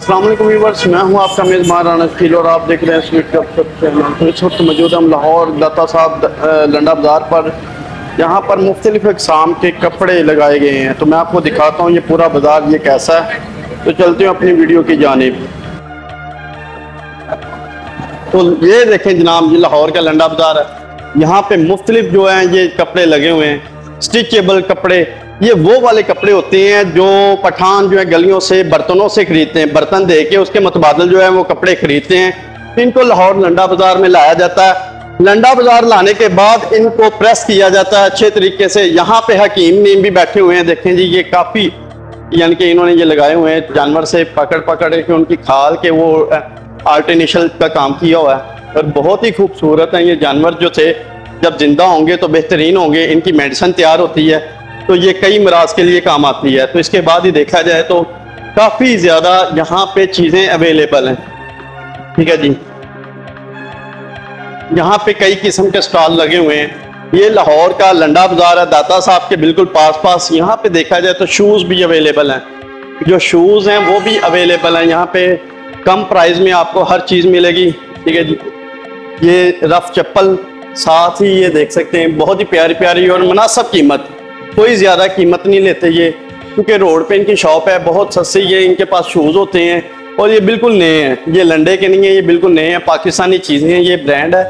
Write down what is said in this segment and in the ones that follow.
अस्सलाम वालेकुम व्यूअर्स, मैं हूं आपका मेज़बान राना शकील और आप देख रहे हैं स्वीट गपशप चैनल। तो इस वक्त मौजूद हम लाहौर दाता साहब लंडा बाज़ार पर, यहाँ पर मुख्तलिफ अक़साम के कपड़े लगाए गए हैं। तो मैं आपको दिखाता हूँ ये पूरा बाज़ार ये कैसा है। तो चलते हैं अपनी वीडियो की जानिब। तो ये देखें जनाब, ये लाहौर का लंडा बाज़ार है। यहाँ पे मुख्तलिफ जो हैं ये कपड़े लगे हुए हैं, स्टिचेबल कपड़े। ये वो वाले कपड़े होते हैं जो पठान जो है गलियों से बर्तनों से खरीदते हैं, बर्तन दे के उसके मुतबादल जो है वो कपड़े खरीदते हैं। इनको लाहौर लंडा बाज़ार में लाया जाता है। लंडा बाज़ार लाने के बाद इनको प्रेस किया जाता है अच्छे तरीके से। यहाँ पे हकीम नीम भी बैठे हुए हैं, देखें जी, ये काफ़ी यानी कि इन्होंने ये लगाए हुए हैं जानवर से पकड़ पकड़ के उनकी खाल के वो आर्टिफिशियल का काम किया हुआ है और बहुत ही खूबसूरत है। ये जानवर जो थे जब जिंदा होंगे तो बेहतरीन होंगे, इनकी मेडिसिन तैयार होती है तो ये कई मराज के लिए काम आती है। तो इसके बाद ही देखा जाए तो काफ़ी ज़्यादा यहाँ पे चीज़ें अवेलेबल हैं। ठीक है जी, यहाँ पे कई किस्म के स्टॉल लगे हुए हैं। ये लाहौर का लंडा बाज़ार है, दाता साहब के बिल्कुल पास। यहाँ पे देखा जाए तो शूज़ भी अवेलेबल हैं, जो शूज़ हैं वो भी अवेलेबल हैं। यहाँ पे कम प्राइस में आपको हर चीज़ मिलेगी। ठीक है जी, ये रफ चप्पल, साथ ही ये देख सकते हैं बहुत ही प्यारी प्यारी और मुनासिब कीमत, कोई ज़्यादा कीमत नहीं लेते ये, क्योंकि रोड पे इनकी शॉप है, बहुत सस्ती है। इनके पास शूज़ होते हैं और ये बिल्कुल नए हैं, ये लंडे के नहीं है, ये बिल्कुल नए हैं, पाकिस्तानी चीज़ें हैं, ये ब्रांड है।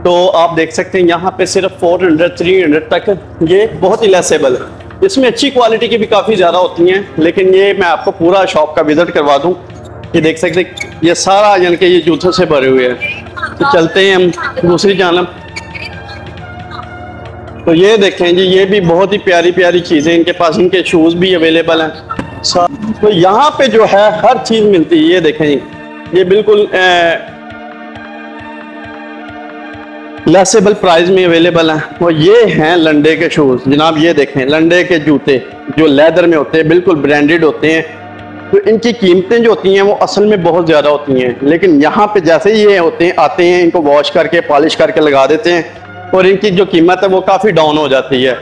तो आप देख सकते हैं यहाँ पे सिर्फ 400-300 तक ये बहुत ही लेसेबल है। इसमें अच्छी क्वालिटी की भी काफ़ी ज़्यादा होती हैं, लेकिन ये मैं आपको पूरा शॉप का विजिट करवा दूँ। ये देख सकते हैं ये सारा यानी कि ये जूतों से भरे हुए हैं। तो चलते हैं हम दूसरी जानब। तो ये देखें जी, ये भी बहुत ही प्यारी प्यारी चीज़ें इनके पास, इनके शूज़ भी अवेलेबल हैं। तो यहाँ पे जो है हर चीज़ मिलती है। ये देखें जी, ये बिल्कुल लेसेबल प्राइस में अवेलेबल हैं। और ये हैं लंडे के शूज़ जनाब, ये देखें लंडे के जूते जो लेदर में होते हैं, बिल्कुल ब्रांडेड होते हैं। तो इनकी कीमतें जो होती हैं वो असल में बहुत ज़्यादा होती हैं, लेकिन यहाँ पे जैसे ही ये होते हैं आते हैं, इनको वॉश करके पॉलिश करके लगा देते हैं और इनकी जो कीमत है वो काफ़ी डाउन हो जाती है।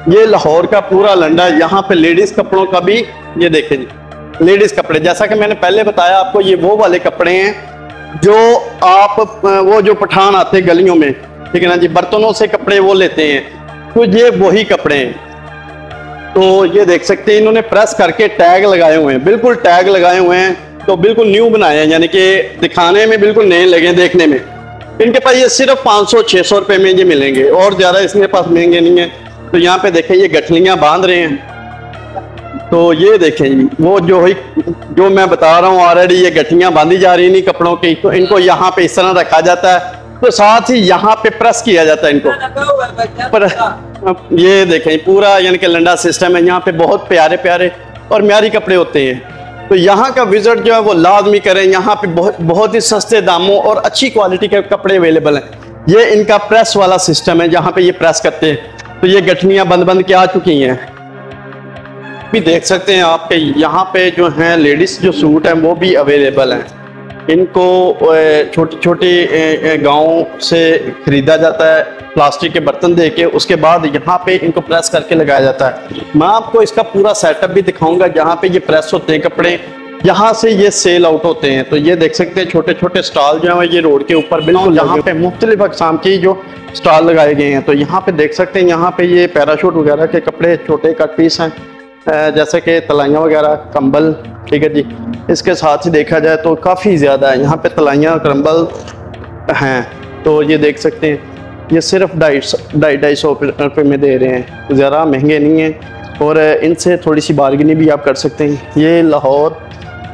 ये लाहौर का पूरा लंडा, यहाँ पे लेडीज़ कपड़ों का भी ये देखें जी, लेडीज़ कपड़े, जैसा कि मैंने पहले बताया आपको, ये वो वाले कपड़े हैं जो आप वो जो पठान आते हैं गलियों में, ठीक है ना जी, बर्तनों से कपड़े वो लेते हैं, तो ये वही कपड़े हैं। तो ये देख सकते हैं इन्होंने प्रेस करके टैग लगाए हुए हैं, बिल्कुल टैग लगाए हुए हैं, तो बिल्कुल न्यू बनाए हैं, यानी कि दिखाने में बिल्कुल नए लगे देखने में। इनके पास ये सिर्फ 500-600 रुपये में ये मिलेंगे और ज़्यादा इसके पास महंगे नहीं है। तो यहाँ पे देखें ये गठलियाँ बांध रहे हैं। तो ये देखें वो जो मैं बता रहा हूँ ऑलरेडी, ये गठियाँ बांधी जा रही नहीं कपड़ों की। तो इनको यहाँ पे इस तरह रखा जाता है, तो साथ ही यहाँ पे प्रेस किया जाता है इनको। पर ये देखें पूरा यानी कि लंडा सिस्टम है। यहाँ पे बहुत प्यारे प्यारे और म्यारी कपड़े होते हैं। तो यहाँ का विजिट जो है वो लाजमी करें। यहाँ पे बहुत ही सस्ते दामों और अच्छी क्वालिटी के कपड़े अवेलेबल हैं। ये इनका प्रेस वाला सिस्टम है, जहाँ पे ये प्रेस करते हैं। तो ये गठनियाँ बंद के आ चुकी हैं। भी देख सकते हैं आप पे यहाँ पे जो हैं लेडीज़ जो सूट हैं वो भी अवेलेबल हैं। इनको छोटी छोटी गाँव से ख़रीदा जाता है प्लास्टिक के बर्तन दे के, उसके बाद यहाँ पे इनको प्रेस करके लगाया जाता है। मैं आपको इसका पूरा सेटअप भी दिखाऊंगा, जहाँ पे ये प्रेस होते हैं कपड़े, यहाँ से ये सेल आउट होते हैं। तो ये देख सकते हैं छोटे छोटे स्टॉल जो है ये रोड के ऊपर बिल्कुल, यहाँ पे मुख्तलिफ अक़साम की जो स्टॉल लगाए गए हैं। तो यहाँ पे देख सकते हैं यहाँ पे ये पैराशूट वगैरह के कपड़े, छोटे कट पीस हैं, जैसे कि तलाइयाँ वगैरह, कंबल। ठीक है जी, इसके साथ ही देखा जाए तो काफ़ी ज़्यादा है यहाँ पे तलाइयाँ कंबल हैं। तो ये देख सकते हैं ये सिर्फ 250 रुपये में दे रहे हैं, ज़्यादा महंगे नहीं हैं और इनसे थोड़ी सी बार्गेनिंग भी आप कर सकते हैं। ये लाहौर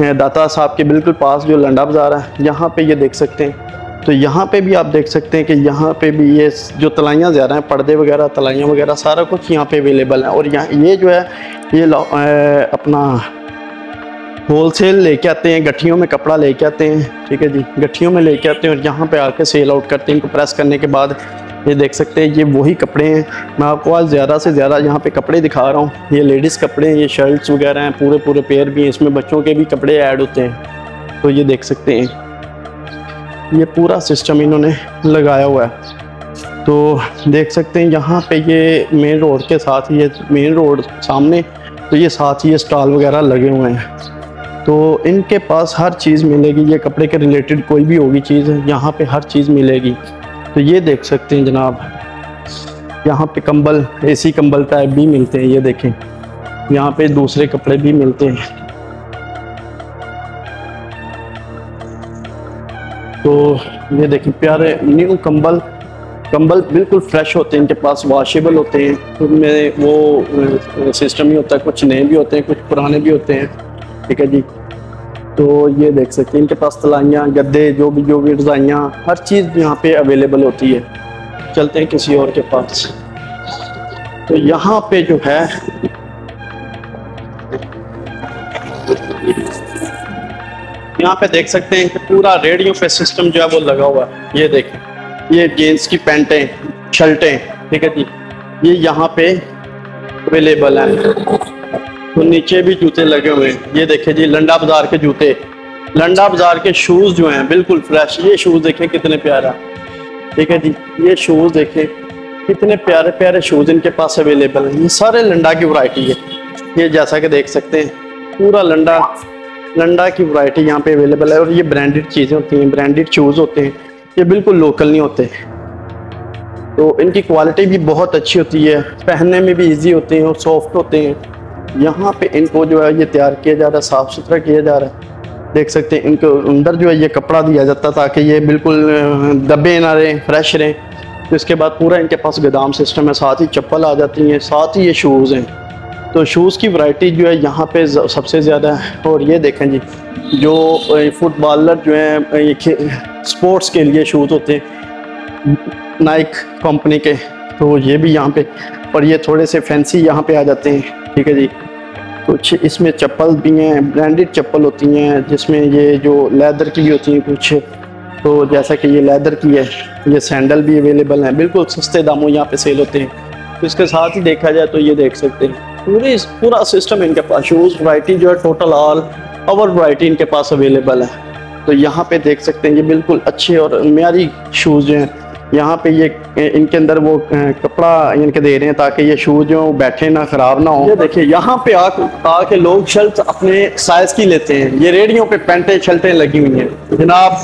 दाता साहब के बिल्कुल पास जो लंडा बाज़ार है, यहाँ पे ये देख सकते हैं। तो यहाँ पे भी आप देख सकते हैं कि यहाँ पे भी ये जो तलाइयाँ ज़्यादा हैं, पर्दे वगैरह, तलाइयाँ वगैरह, सारा कुछ यहाँ पे अवेलेबल है। और यहाँ ये जो है ये अपना होलसेल लेके आते हैं, गठियों में कपड़ा लेके आते हैं। ठीक है जी, गठियों में लेके आते हैं और यहाँ पे आके सेल आउट करते हैं। इनको प्रेस करने के बाद ये देख सकते हैं ये वही कपड़े हैं। मैं आपको आज ज़्यादा से ज़्यादा यहाँ पे कपड़े दिखा रहा हूँ। ये लेडीज़ कपड़े हैं, ये शर्ट्स वगैरह हैं, पूरे पेयर भी हैं, इसमें बच्चों के भी कपड़े ऐड होते हैं। तो ये देख सकते हैं ये पूरा सिस्टम इन्होंने लगाया हुआ है। तो देख सकते हैं यहाँ पे ये मेन रोड के साथ, ये मेन रोड सामने, तो ये साथ ही ये स्टॉल वगैरह लगे हुए हैं। तो इनके पास हर चीज़ मिलेगी, ये कपड़े के रिलेटेड कोई भी होगी चीज़ यहाँ पे हर चीज़ मिलेगी। तो ये देख सकते हैं जनाब, यहाँ पे कंबल, एसी कंबल टाइप भी मिलते हैं, ये देखें यहाँ पे दूसरे कपड़े भी मिलते हैं। तो ये देखें प्यारे न्यू कंबल बिल्कुल फ्रेश होते हैं, इनके पास वॉशेबल होते हैं, उनमें वो सिस्टम ही होता है, कुछ नए भी होते हैं कुछ पुराने भी होते हैं, ठीक है जी। तो ये देख सकते हैं इनके पास तलाइयाँ, गद्दे, जो भी रज़ाइयाँ, हर चीज़ यहाँ पे अवेलेबल होती है। चलते हैं किसी और के पास। तो यहाँ पे जो है यहाँ पे देख सकते हैं कि पूरा रेडियो पे सिस्टम जो है वो लगा हुआ है। ये देखें, ये जीन्स की पैंटें, शर्टें, ठीक है जी, ये यहाँ पे अवेलेबल हैं। तो नीचे भी जूते लगे हुए हैं, ये देखें जी लंडा बाजार के जूते, लंडा बाजार के शूज़ जो हैं बिल्कुल फ्रेश। ये शूज़ देखें कितने प्यारा, ठीक है जी, ये शूज़ देखें कितने प्यारे प्यारे शूज़ इनके पास अवेलेबल हैं। ये सारे लंडा की वैरायटी है, ये जैसा कि देख सकते हैं पूरा लंडा की वैरायटी यहाँ पे अवेलेबल है। और ये ब्रांडेड चीज़ें होती हैं, ब्रांडेड शूज़ होते हैं, ये बिल्कुल लोकल नहीं होते। तो इनकी क्वालिटी भी बहुत अच्छी होती है, पहनने में भी इजी होते हैं और सॉफ्ट होते हैं। यहाँ पे इनको जो है ये तैयार किया जा रहा है, साफ़ सुथरा किया जा रहा है। देख सकते हैं इनको अंदर जो है ये कपड़ा दिया जाता है ताकि ये बिल्कुल दबे ना रहें, फ्रेश रहें। तो इसके बाद पूरा इनके पास गोदाम सिस्टम है, साथ ही चप्पल आ जाती हैं, साथ ही ये शूज़ हैं। तो शूज़ की वैरायटी जो है यहाँ पे सबसे ज़्यादा है। और ये देखें जी, जो फुटबॉलर जो हैं ये स्पोर्ट्स के लिए शूज़ होते हैं नाइक कंपनी के, तो ये भी यहाँ पे, और ये थोड़े से फैंसी यहाँ पे आ जाते हैं, ठीक है जी। कुछ इसमें चप्पल भी हैं, ब्रांडेड चप्पल होती हैं, जिसमें ये जो लेदर की भी होती हैं कुछ, तो जैसा कि ये लेदर की है, ये सैंडल भी अवेलेबल हैं, बिल्कुल सस्ते दामों यहाँ पे सेल होते हैं। तो इसके साथ ही देखा जाए तो ये देख सकते हैं पूरा सिस्टम इनके पास, शूज़ वैरायटी जो है टोटल ऑल ओवर वैरायटी इनके पास अवेलेबल है। तो यहाँ पे देख सकते हैं ये बिल्कुल अच्छे और म्यारी शूज़ जो हैं, यहाँ पे ये इनके अंदर वो कपड़ा इनके दे रहे हैं ताकि ये शूज़ जो बैठे ना ख़राब ना हो। ये देखिए यहाँ पे आके लोग शर्ट अपने साइज़ की लेते हैं, ये रेडियो पे पैंटें शर्टें लगी हुई हैं जनाब।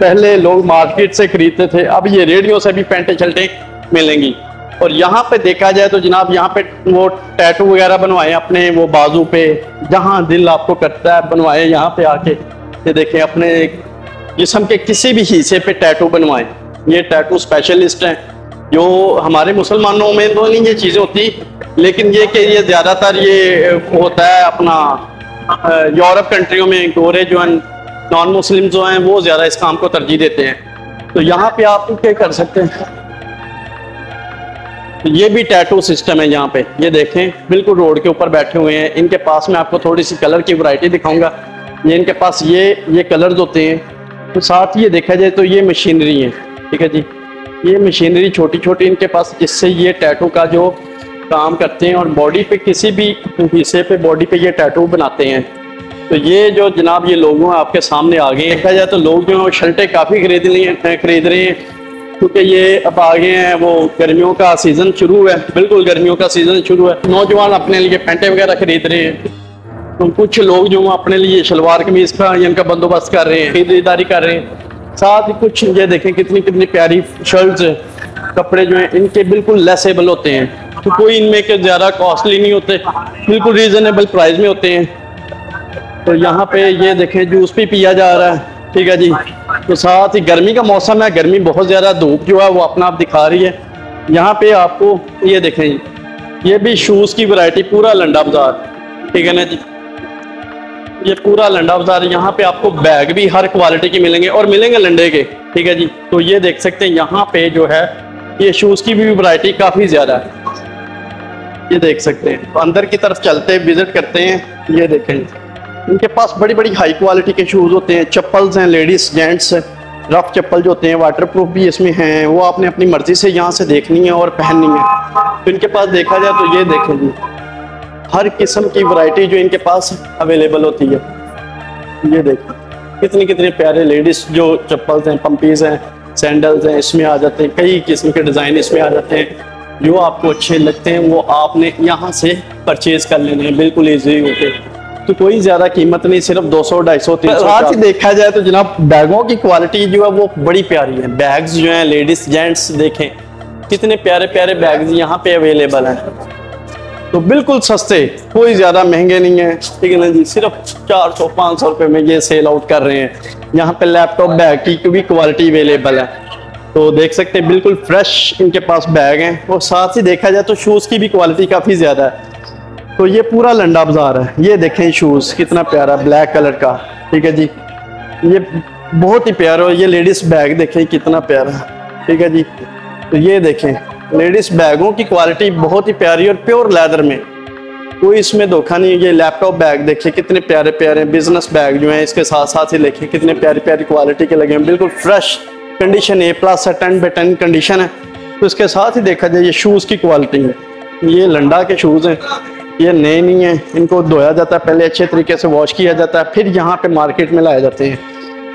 पहले लोग मार्केट से खरीदते थे, अब ये रेडियो से भी पैंटें शर्टें मिलेंगी। और यहाँ पे देखा जाए तो जनाब यहाँ पे वो टैटू वगैरह बनवाए अपने वो बाजू पे, जहाँ दिल आपको करता है बनवाए यहाँ पे आके। ये देखें अपने जिस्म के किसी भी हिस्से पे टैटू बनवाएं। ये टैटू स्पेशलिस्ट हैं, जो हमारे मुसलमानों में तो नहीं ये चीज़ें होती, लेकिन ये कि ये ज़्यादातर ये होता है अपना यूरोप कंट्रियों में, गोरे जो हैं नॉन मुस्लिम जो हैं वो ज़्यादा इस काम को तरजीह देते हैं। तो यहाँ पे आप क्या कर सकते हैं, ये भी टैटू सिस्टम है यहाँ पे। ये देखें बिल्कुल रोड के ऊपर बैठे हुए हैं। इनके पास में आपको थोड़ी सी कलर की वैरायटी दिखाऊंगा। ये इनके पास ये कलर्स होते हैं। तो साथ ही ये देखा जाए तो ये मशीनरी है, ठीक है जी, ये मशीनरी छोटी छोटी इनके पास, जिससे ये टैटू का जो काम करते हैं और बॉडी पे किसी भी हिस्से पे बॉडी पे ये टैटू बनाते हैं। तो ये जो जनाब ये लोगों आपके सामने आ गए, देखा जाए तो लोग जो शर्टें काफ़ी खरीद रहे हैं, क्योंकि ये अब आ गए हैं, वो गर्मियों का सीज़न शुरू है, बिल्कुल गर्मियों का सीज़न शुरू है। नौजवान अपने लिए पैंटें वगैरह खरीद रहे हैं, तो कुछ लोग जो अपने लिए शलवार कमीज का इनका बंदोबस्त कर रहे हैं, खरीदारी कर रहे हैं। साथ ही कुछ ये देखें कितनी कितनी प्यारी शर्ट्स कपड़े जो हैं इनके बिल्कुल लेसेबल होते हैं, तो कोई इनमें के ज़्यादा कॉस्टली नहीं होते, बिल्कुल रीजनेबल प्राइस में होते हैं। तो यहाँ पे ये देखें जूस भी पिया जा रहा है, ठीक है जी। तो साथ ही गर्मी का मौसम है, गर्मी बहुत ज़्यादा, धूप जो है वो अपना आप दिखा रही है। यहाँ पे आपको ये देखें, ये भी शूज़ की वैरायटी, पूरा लंडा बाजार, ठीक है ना जी, ये पूरा लंडा बाजार। यहाँ पे आपको बैग भी हर क्वालिटी के मिलेंगे और मिलेंगे लंडे के, ठीक है जी। तो ये देख सकते हैं यहाँ पे जो है ये शूज़ की भी वैरायटी काफ़ी ज़्यादा है, ये देख सकते हैं। तो अंदर की तरफ चलते हैं, विजिट करते हैं। ये देखें इनके पास बड़ी बड़ी हाई क्वालिटी के शूज़ होते हैं, चप्पल्स हैं, लेडीज़ जेंट्स रफ चप्पल जो होते हैं, वाटर प्रूफ भी इसमें हैं, वो आपने अपनी मर्जी से यहाँ से देखनी है और पहननी है। तो इनके पास देखा जाए तो ये देखें जी, हर किस्म की वैरायटी जो इनके पास अवेलेबल होती है। ये देखें कितने कितने प्यारे लेडीज़ जो चप्पल्स हैं, पम्पीज़ हैं, सैंडल्स हैं, इसमें आ जाते हैं, कई किस्म के डिज़ाइन इसमें आ जाते हैं। जो आपको अच्छे लगते हैं वो आपने यहाँ से परचेज़ कर लेने हैं, बिल्कुल ईजी होते हैं। तो कोई ज्यादा कीमत नहीं, सिर्फ 200, 250, 300। साथ ही देखा जाए तो जनाब बैगों की क्वालिटी जो है वो बड़ी प्यारी है। बैग्स जो हैं लेडीज जेंट्स देखें कितने प्यारे प्यारे बैग्स यहाँ पे अवेलेबल हैं। तो बिल्कुल सस्ते, कोई ज्यादा महंगे नहीं है, ठीक है ना जी। सिर्फ 400-500 रुपए में ये सेल आउट कर रहे हैं। यहाँ पे लैपटॉप बैग की भी क्वालिटी अवेलेबल है, तो देख सकते हैं बिल्कुल फ्रेश इनके पास बैग हैं। और साथ ही देखा जाए तो शूज की भी क्वालिटी काफी ज्यादा है। तो ये पूरा लंडा बाजार है। ये देखें शूज कितना प्यारा ब्लैक कलर का, ठीक है जी, ये बहुत ही प्यारा। ये लेडीज बैग देखें कितना प्यारा, ठीक है जी। तो ये देखें लेडीज बैगों की क्वालिटी बहुत ही प्यारी और प्योर लेदर में, कोई इसमें धोखा नहीं। ये लैपटॉप बैग देखिए कितने प्यारे प्यारे बिजनेस बैग जो हैं इसके साथ साथ ही देखिए कितने प्यारी प्यारी क्वालिटी के लगे हैं, बिल्कुल फ्रेश कंडीशन A+ है, 10/10 कंडीशन है। तो इसके साथ ही देखा जाए ये शूज़ की क्वालिटी है। ये लंडा के शूज़ हैं, ये नए नहीं है, इनको धोया जाता है पहले, अच्छे तरीके से वॉश किया जाता है, फिर यहाँ पे मार्केट में लाए जाते हैं।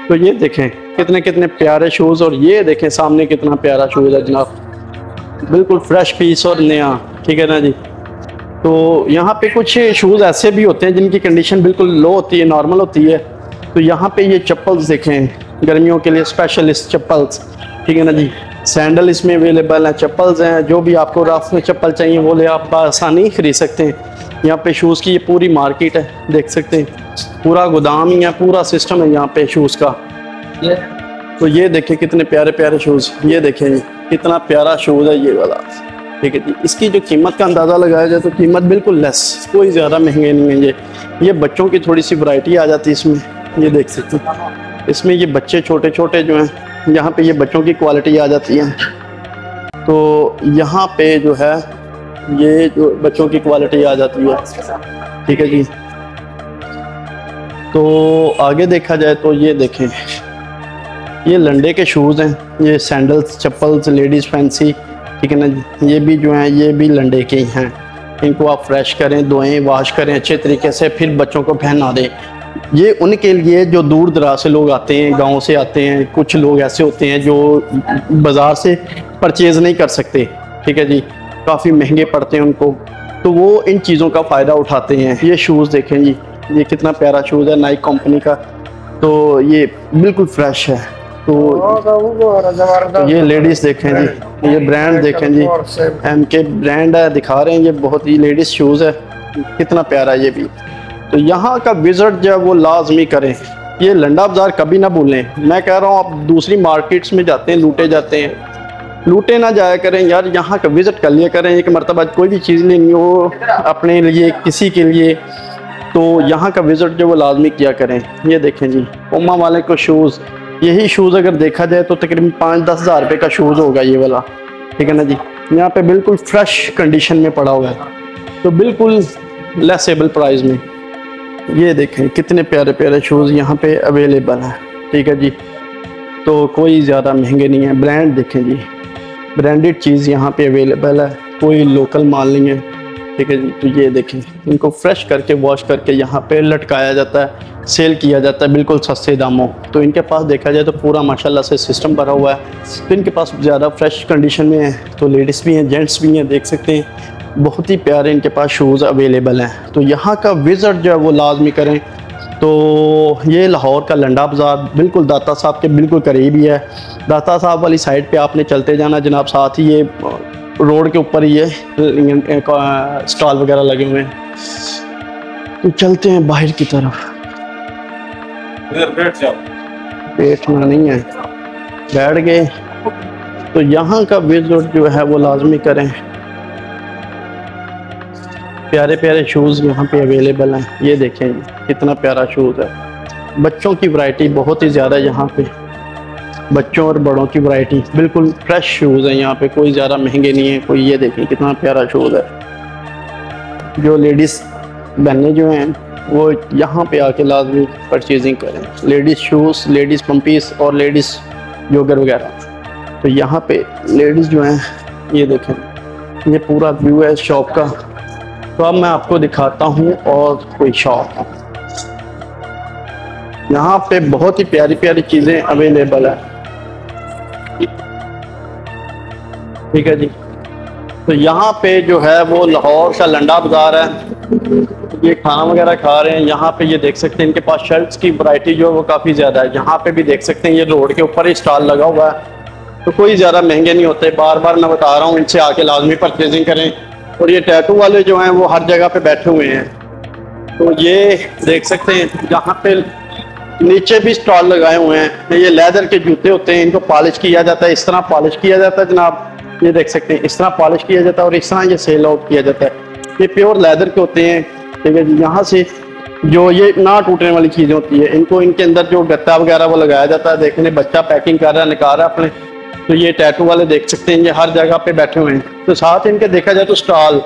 तो ये देखें कितने कितने प्यारे शूज़, और ये देखें सामने कितना प्यारा शूज़ है जनाब, बिल्कुल फ्रेश पीस और नया, ठीक है ना जी। तो यहाँ पे कुछ शूज़ ऐसे भी होते हैं जिनकी कंडीशन बिल्कुल लो होती है, नॉर्मल होती है। तो यहाँ पे ये चप्पल्स देखें गर्मियों के लिए स्पेशलिस्ट चप्पल्स, ठीक है ना जी। सैंडल इसमें अवेलेबल हैं, चप्पल्स हैं, जो भी आपको रफ में चप्पल चाहिए वो ले आप आसानी खरीद सकते हैं। यहाँ पे शूज़ की ये पूरी मार्केट है, देख सकते हैं पूरा गोदाम ही है, पूरा सिस्टम है यहाँ पे शूज़ का। तो ये देखें कितने प्यारे प्यारे शूज़, ये देखें कितना प्यारा शूज़ है ये वाला, ठीक है जी। इसकी जो कीमत का अंदाज़ा लगाया जाए तो कीमत बिल्कुल लेस, कोई ज़्यादा महंगे नहीं है। ये बच्चों की थोड़ी सी वैरायटी आ जाती है इसमें, ये देख सकते हैं इसमें ये बच्चे छोटे छोटे जो हैं, यहाँ पे ये बच्चों की क्वालिटी आ जाती है। तो यहाँ पे जो है ये जो बच्चों की क्वालिटी आ जाती है, ठीक है जी। तो आगे देखा जाए तो ये देखें ये लंडे के शूज़ हैं, ये सैंडल्स चप्पल्स लेडीज़ फैंसी, ठीक है ना जी। ये भी जो हैं ये भी लंडे के ही हैं। इनको आप फ्रेश करें, धोएं, वॉश करें अच्छे तरीके से, फिर बच्चों को पहना दें। ये उनके लिए जो दूर दराज से लोग आते हैं, गांव से आते हैं, कुछ लोग ऐसे होते हैं जो बाज़ार से परचेज़ नहीं कर सकते, ठीक है जी, काफ़ी महंगे पड़ते हैं उनको, तो वो इन चीज़ों का फ़ायदा उठाते हैं। ये शूज़ देखें जी, ये कितना प्यारा शूज़ है नाइक कंपनी का, तो ये बिल्कुल फ्रेश है। तो ये लेडीज़ देखें जी, ये ब्रांड देखें जी, MK ब्रांड है, दिखा रहे हैं, ये बहुत ही लेडीज़ शूज़ है, कितना प्यारा ये भी। तो यहाँ का विज़िट जो है वो लाजमी करें, ये लंडा बाज़ार कभी ना भूलें। मैं कह रहा हूँ आप दूसरी मार्केट्स में जाते हैं लूटे जाते हैं, लूटे ना जाया करें यार, यहाँ का विज़िट कर लिया करें। एक मरतबा कोई भी चीज़ लेनी हो अपने लिए किसी के लिए, तो यहाँ का विज़िट जो वो लाजमी किया करें। ये देखें जी पुमा वाले को शूज़, यही शूज़ अगर देखा जाए तो तकरीबन 5-10 हज़ार रुपये का शूज़ होगा ये वाला, ठीक है ना जी। यहाँ पे बिल्कुल फ्रेश कंडीशन में पड़ा हुआ है, तो बिल्कुल लेसेबल प्राइस में। ये देखें कितने प्यारे प्यारे शूज़ यहाँ पे अवेलेबल हैं, ठीक है जी। तो कोई ज़्यादा महंगे नहीं है। ब्रांड देखें जी, ब्रांडेड चीज़ यहाँ पे अवेलेबल है, कोई लोकल माल नहीं है, ठीक है जी। तो ये देखें इनको फ्रेश करके वॉश करके यहाँ पे लटकाया जाता है, सेल किया जाता है बिल्कुल सस्ते दामों। तो इनके पास देखा जाए तो पूरा माशाल्लाह से सिस्टम भरा हुआ है, तो इनके पास ज़्यादा फ्रेश कंडीशन में है। तो लेडीज़ भी हैं, जेंट्स भी हैं, देख सकते हैं बहुत ही प्यारे इनके पास शूज़ अवेलेबल हैं। तो यहाँ का विज़िट जो है वो लाजमी करें। तो ये लाहौर का लंडा बाज़ार बिल्कुल दाता साहब के बिल्कुल करीब ही है। दाता साहब वाली साइड पे आपने चलते जाना जनाब, साथ ही ये रोड के ऊपर ही है स्टॉल वगैरह लगे हुए हैं। तो चलते हैं बाहर की तरफ। बैठना नहीं है, बैठ गए। तो यहाँ का विज़िट जो है वो लाजमी करें। प्यारे प्यारे शूज़ यहाँ पे अवेलेबल हैं, ये देखें कितना प्यारा शूज़ है। बच्चों की वैरायटी बहुत ही ज़्यादा है यहाँ पे, बच्चों और बड़ों की वैरायटी, बिल्कुल फ्रेश शूज़ है यहाँ पे, कोई ज़्यादा महंगे नहीं है कोई। ये देखें कितना प्यारा शूज़ है। जो लेडीज़ बहनें जो हैं वो यहाँ पे आके लाजमी परचेजिंग करें, लेडीज़ शूज़, लेडीज़ पम्पीस और लेडीज़ जोगर वगैरह। तो यहाँ पे लेडीज़ जो हैं, ये देखें ये पूरा व्यू है शॉप का। तो अब मैं आपको दिखाता हूँ और कोई शॉप, यहाँ पे बहुत ही प्यारी प्यारी चीज़ें अवेलेबल है, ठीक है जी। तो यहाँ पे जो है वो लाहौर का लंडा बाज़ार है, ये खाना वगैरह खा रहे हैं। यहाँ पे ये देख सकते हैं इनके पास शर्ट्स की वैरायटी जो है वो काफ़ी ज़्यादा है। यहाँ पे भी देख सकते हैं ये रोड के ऊपर ही स्टॉल लगा हुआ है, तो कोई ज़्यादा महंगे नहीं होते। बार बार मैं बता रहा हूँ, इनसे आके लाजमी परचेजिंग करें। और ये टैटू वाले जो हैं वो हर जगह पे बैठे हुए हैं। तो ये देख सकते हैं यहाँ पे नीचे भी स्टॉल लगाए हुए हैं। ये लेदर के जूते होते हैं, इनको पॉलिश किया जाता है। इस तरह पॉलिश किया जाता है जनाब, ये देख सकते हैं इस तरह पॉलिश किया जाता है और इस तरह ये सेल आउट किया जाता है। ये प्योर लेदर के होते हैं, ठीक है जी। यहाँ से जो ये ना टूटने वाली चीज़ें होती है, इनको इनके अंदर जो गत्ता वगैरह वो लगाया जाता है। देखने बच्चा पैकिंग कर रहा है, निकाल रहा है अपने। तो ये टैटू वाले देख सकते हैं ये हर जगह पे बैठे हुए हैं। तो साथ इनके देखा जाए तो स्टॉल,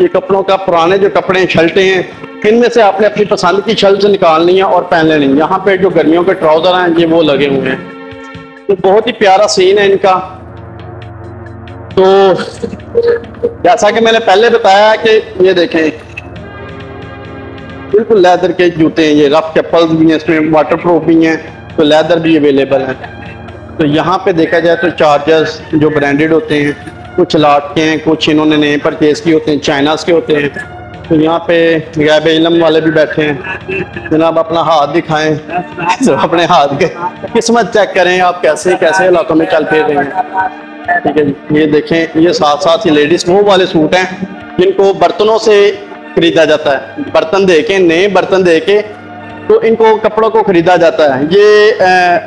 ये कपड़ों का पुराने जो कपड़े हैं, शर्टें हैं, इनमें से आपने अपनी पसंद की शर्ट निकालनी है और पहन लेनी है। यहाँ पे जो गर्मियों के ट्राउजर हैं ये वो लगे हुए हैं। तो बहुत ही प्यारा सीन है इनका। तो जैसा कि मैंने पहले बताया कि ये देखें बिल्कुल लेदर के जूते हैं, ये रफ चप्पल्स भी हैं, इसमें वाटर प्रूफ भी हैं, तो लेदर भी अवेलेबल है। तो यहाँ पे देखा जाए तो चार्जर्स जो ब्रांडेड होते हैं, कुछ लाट के हैं, कुछ इन्होंने नए परचेज किए होते हैं, चाइनास के होते हैं। तो यहाँ पे गैब इलम वाले भी बैठे हैं। जनाब अपना हाथ दिखाएं, तो अपने हाथ के किस्मत चेक करें आप कैसे कैसे इलाकों में चल फिर रहे हैं, ठीक है जी। ये देखें, ये साथ साथ ही लेडीज वो वाले सूट हैं जिनको बर्तनों से खरीदा जाता है। बर्तन दे के, नए बर्तन दे के तो इनको कपड़ों को खरीदा जाता है। ये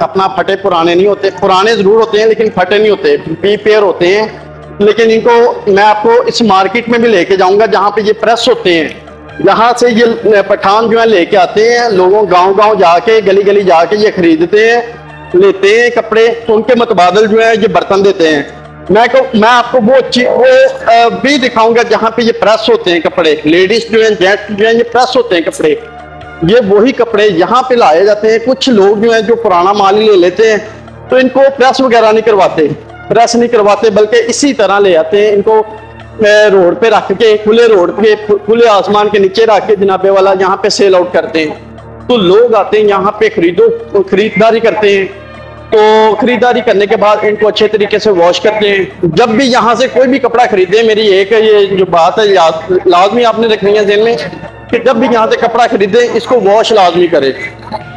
अपना फटे पुराने नहीं होते, पुराने जरूर होते हैं लेकिन फटे नहीं होते, रिपेयर होते हैं। लेकिन इनको मैं आपको इस मार्केट में भी लेके जाऊंगा जहाँ पे ये प्रेस होते हैं। यहाँ से ये पठान जो है लेके आते हैं, लोगों गांव-गांव जाके, गली गली जाके ये खरीदते हैं, लेते हैं कपड़े, तो उनके मुतबादल जो है ये बर्तन देते हैं। मैं आपको वो भी दिखाऊंगा जहाँ पे ये प्रेस होते हैं कपड़े। लेडीज जो है, जेंट्स जो है, ये प्रेस होते हैं कपड़े। ये वही कपड़े यहाँ पे लाए जाते हैं। कुछ लोग जो है जो पुराना माल ही ले लेते हैं, तो इनको प्रेस वगैरह नहीं करवाते, बल्कि इसी तरह ले आते हैं। इनको रोड पे रख के, खुले रोड पे, खुले आसमान के नीचे रख के जनाबे वाला यहाँ पे सेल आउट करते हैं। तो लोग आते हैं यहाँ पे, खरीदारी करते हैं। तो खरीदारी करने के बाद इनको अच्छे तरीके से वॉश करते हैं। जब भी यहाँ से कोई भी कपड़ा खरीदे, मेरी एक ये जो बात है लाजमी आपने रखनी है ज़हन में कि जब भी यहाँ से कपड़ा खरीदे इसको वॉश लाजमी करे।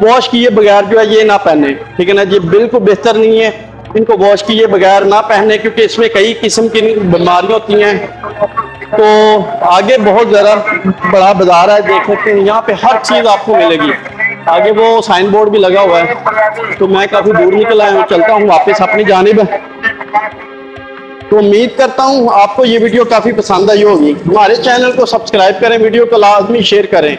वॉश किए बगैर जो है ये ना पहने, ठीक है ना। ये बिल्कुल बेहतर नहीं है इनको वॉश किए बगैर ना पहने, क्योंकि इसमें कई किस्म की बीमारियां होती हैं। तो आगे बहुत ज़्यादा बड़ा बाजार है, देख सकते हैं यहाँ पे हर चीज़ आपको मिलेगी। आगे वो साइन बोर्ड भी लगा हुआ है। तो मैं काफ़ी दूर निकल आया हूँ, चलता हूँ वापस अपनी जानिब। तो उम्मीद करता हूँ आपको ये वीडियो काफ़ी पसंद आई होगी। हमारे चैनल को सब्सक्राइब करें, वीडियो को लाजमी शेयर करें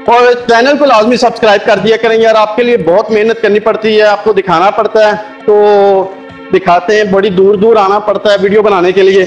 और चैनल को लाजमी सब्सक्राइब कर दिया करें यार। आपके लिए बहुत मेहनत करनी पड़ती है, आपको दिखाना पड़ता है, तो दिखाते हैं। बड़ी दूर दूर आना पड़ता है वीडियो बनाने के लिए।